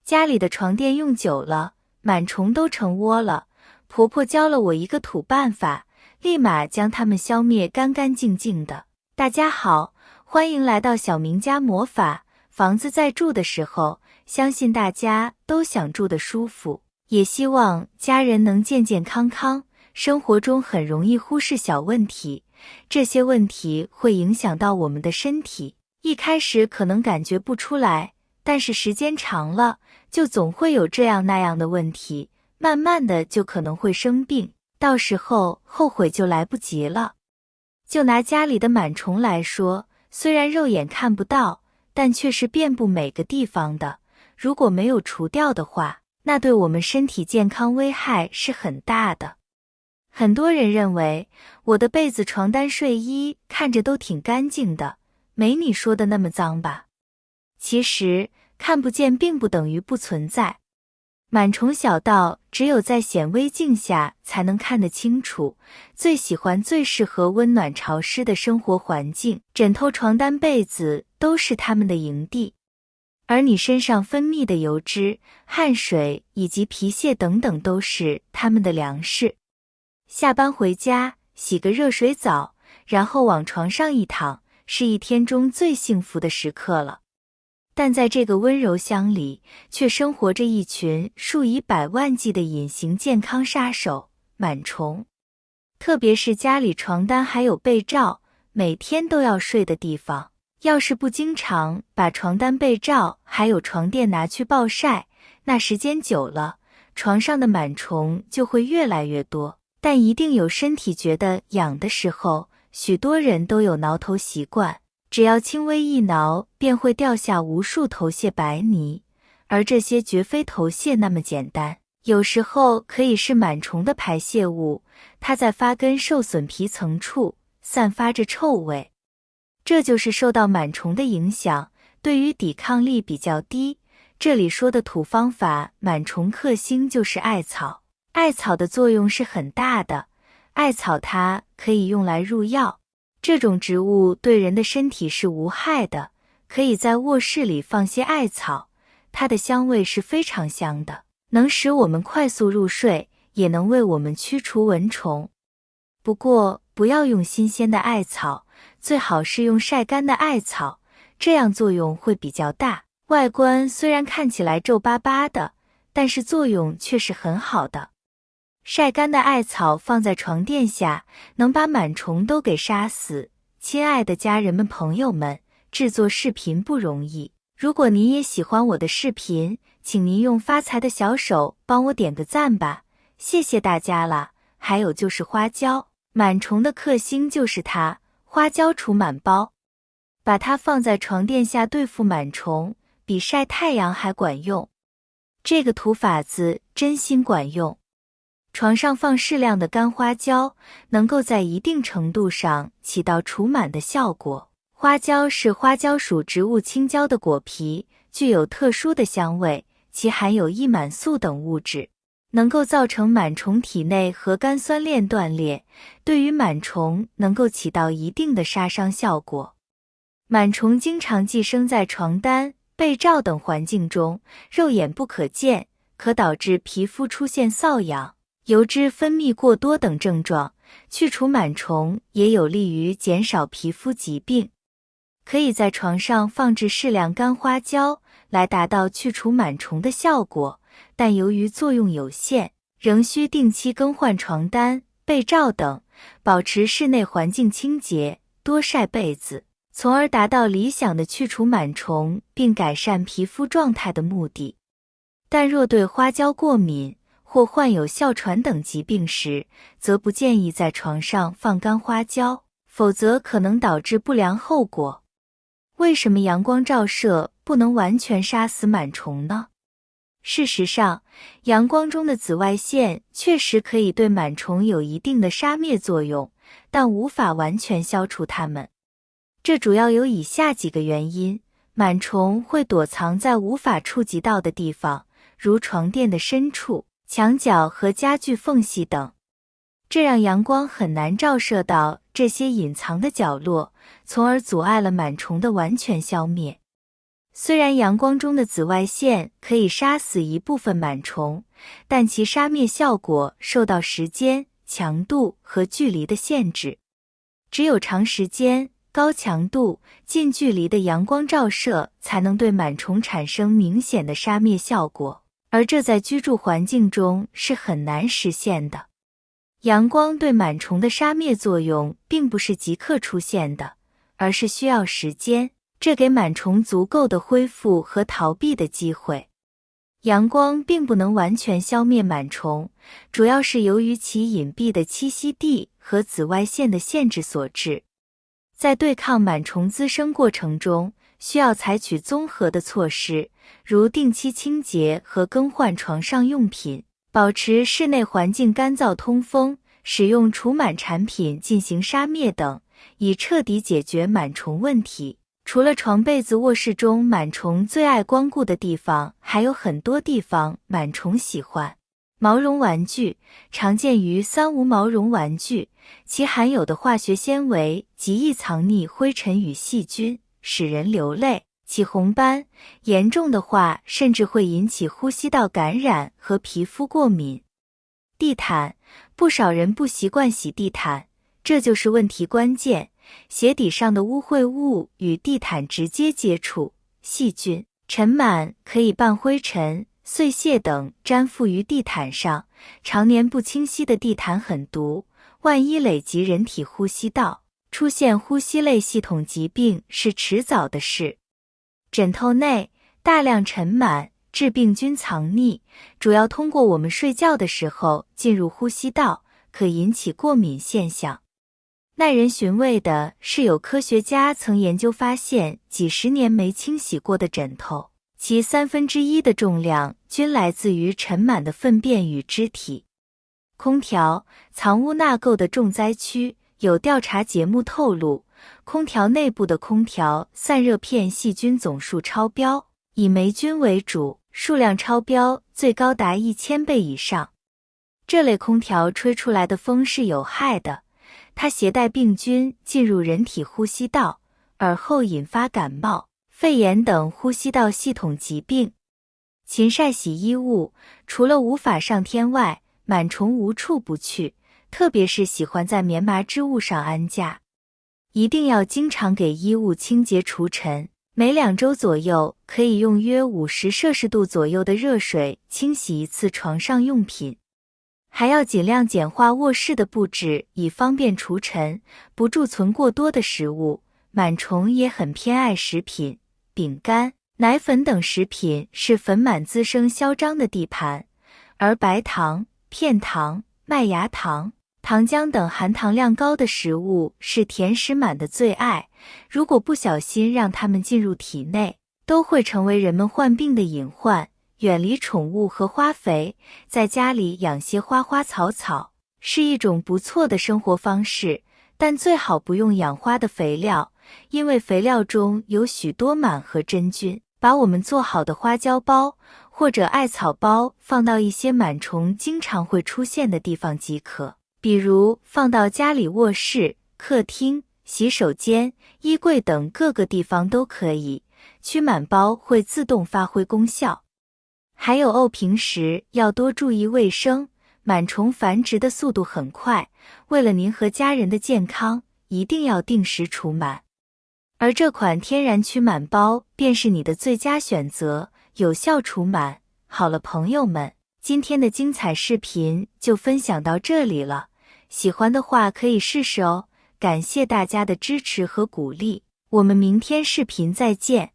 家里的床垫用久了，螨虫都成窝了。婆婆教了我一个土办法，立马将它们消灭干干净净的。大家好，欢迎来到小明家魔法。房子在住的时候，相信大家都想住得舒服，也希望家人能健健康康。生活中很容易忽视小问题，这些问题会影响到我们的身体。一开始可能感觉不出来，但是时间长了，就总会有这样那样的问题，慢慢的就可能会生病，到时候后悔就来不及了。就拿家里的螨虫来说，虽然肉眼看不到，但却是遍布每个地方的。如果没有除掉的话，那对我们身体健康危害是很大的。很多人认为我的被子、床单、睡衣看着都挺干净的，没你说的那么脏吧？其实看不见并不等于不存在。螨虫小到只有在显微镜下才能看得清楚，最喜欢最适合温暖潮湿的生活环境，枕头、床单、被子都是它们的营地。而你身上分泌的油脂、汗水以及皮屑等等都是它们的粮食。下班回家，洗个热水澡，然后往床上一躺，是一天中最幸福的时刻了。但在这个温柔乡里，却生活着一群数以百万计的隐形健康杀手——螨虫。特别是家里床单还有被罩，每天都要睡的地方，要是不经常把床单、被罩还有床垫拿去暴晒，那时间久了，床上的螨虫就会越来越多。但一定有身体觉得痒的时候，许多人都有挠头习惯，只要轻微一挠，便会掉下无数头屑白泥，而这些绝非头屑那么简单，有时候可以是螨虫的排泄物，它在发根受损皮层处散发着臭味。这就是受到螨虫的影响，对于抵抗力比较低。这里说的土方法，螨虫克星就是艾草。艾草的作用是很大的，艾草它可以用来入药。这种植物对人的身体是无害的，可以在卧室里放些艾草，它的香味是非常香的，能使我们快速入睡，也能为我们驱除蚊虫。不过不要用新鲜的艾草，最好是用晒干的艾草，这样作用会比较大。外观虽然看起来皱巴巴的，但是作用却是很好的。晒干的艾草放在床垫下，能把螨虫都给杀死。亲爱的家人们、朋友们，制作视频不容易。如果您也喜欢我的视频，请您用发财的小手帮我点个赞吧，谢谢大家了。还有就是花椒，螨虫的克星就是它，花椒除螨包。把它放在床垫下对付螨虫，比晒太阳还管用。这个土法子真心管用。床上放适量的干花椒，能够在一定程度上起到除螨的效果。花椒是花椒属植物青椒的果皮，具有特殊的香味，其含有异螨素等物质，能够造成螨虫体内核苷酸链断裂，对于螨虫能够起到一定的杀伤效果。螨虫经常寄生在床单、被罩等环境中，肉眼不可见，可导致皮肤出现瘙痒、油脂分泌过多等症状。去除螨虫也有利于减少皮肤疾病。可以在床上放置适量干花椒，来达到去除螨虫的效果，但由于作用有限，仍需定期更换床单、被罩等，保持室内环境清洁，多晒被子，从而达到理想的去除螨虫并改善皮肤状态的目的。但若对花椒过敏或患有哮喘等疾病时，则不建议在床上放干花椒，否则可能导致不良后果。为什么阳光照射不能完全杀死螨虫呢？事实上，阳光中的紫外线确实可以对螨虫有一定的杀灭作用，但无法完全消除它们。这主要有以下几个原因：螨虫会躲藏在无法触及到的地方，如床垫的深处、墙角和家具缝隙等，这让阳光很难照射到这些隐藏的角落，从而阻碍了螨虫的完全消灭。虽然阳光中的紫外线可以杀死一部分螨虫，但其杀灭效果受到时间、强度和距离的限制。只有长时间、高强度、近距离的阳光照射才能对螨虫产生明显的杀灭效果，而这在居住环境中是很难实现的。阳光对螨虫的杀灭作用并不是即刻出现的，而是需要时间，这给螨虫足够的恢复和逃避的机会。阳光并不能完全消灭螨虫，主要是由于其隐蔽的栖息地和紫外线的限制所致。在对抗螨虫滋生过程中，需要采取综合的措施，如定期清洁和更换床上用品，保持室内环境干燥通风，使用除螨产品进行杀灭等，以彻底解决螨虫问题。除了床被子、卧室中螨虫最爱光顾的地方，还有很多地方螨虫喜欢。毛绒玩具常见于三无毛绒玩具，其含有的化学纤维极易藏匿灰尘与细菌，使人流泪、起红斑，严重的话甚至会引起呼吸道感染和皮肤过敏。地毯，不少人不习惯洗地毯，这就是问题关键。鞋底上的污秽物与地毯直接接触，细菌、尘螨可以伴灰尘、碎屑等粘附于地毯上，常年不清晰的地毯很毒，万一累及人体呼吸道，出现呼吸类系统疾病是迟早的事。枕头内大量尘螨、致病菌藏匿，主要通过我们睡觉的时候进入呼吸道，可引起过敏现象。耐人寻味的是，有科学家曾研究发现，几十年没清洗过的枕头，其1/3的重量均来自于尘螨的粪便与肢体。空调，藏污纳垢的重灾区。有调查节目透露，空调内部的空调散热片细菌总数超标，以霉菌为主，数量超标最高达1000倍以上。这类空调吹出来的风是有害的，它携带病菌进入人体呼吸道，而后引发感冒、肺炎等呼吸道系统疾病。勤晒洗衣物，除了无法上天外，螨虫无处不去，特别是喜欢在棉麻织物上安家。一定要经常给衣物清洁除尘，每2周左右可以用约50摄氏度左右的热水清洗一次床上用品。还要尽量简化卧室的布置，以方便除尘，不贮存过多的食物。螨虫也很偏爱食品，饼干、奶粉等食品是粉螨滋生嚣张的地盘，而白糖、片糖、麦芽糖、糖浆等含糖量高的食物是甜食螨的最爱，如果不小心让它们进入体内，都会成为人们患病的隐患。远离宠物和花肥，在家里养些花花草草，是一种不错的生活方式，但最好不用养花的肥料，因为肥料中有许多螨和真菌。把我们做好的花椒包或者艾草包放到一些螨虫经常会出现的地方即可，比如放到家里卧室、客厅、洗手间、衣柜等各个地方都可以，驱螨包会自动发挥功效。还有平时要多注意卫生，螨虫繁殖的速度很快，为了您和家人的健康，一定要定时除螨。而这款天然驱螨包便是你的最佳选择，有效除螨。好了，朋友们，今天的精彩视频就分享到这里了，喜欢的话可以试试哦。感谢大家的支持和鼓励，我们明天视频再见。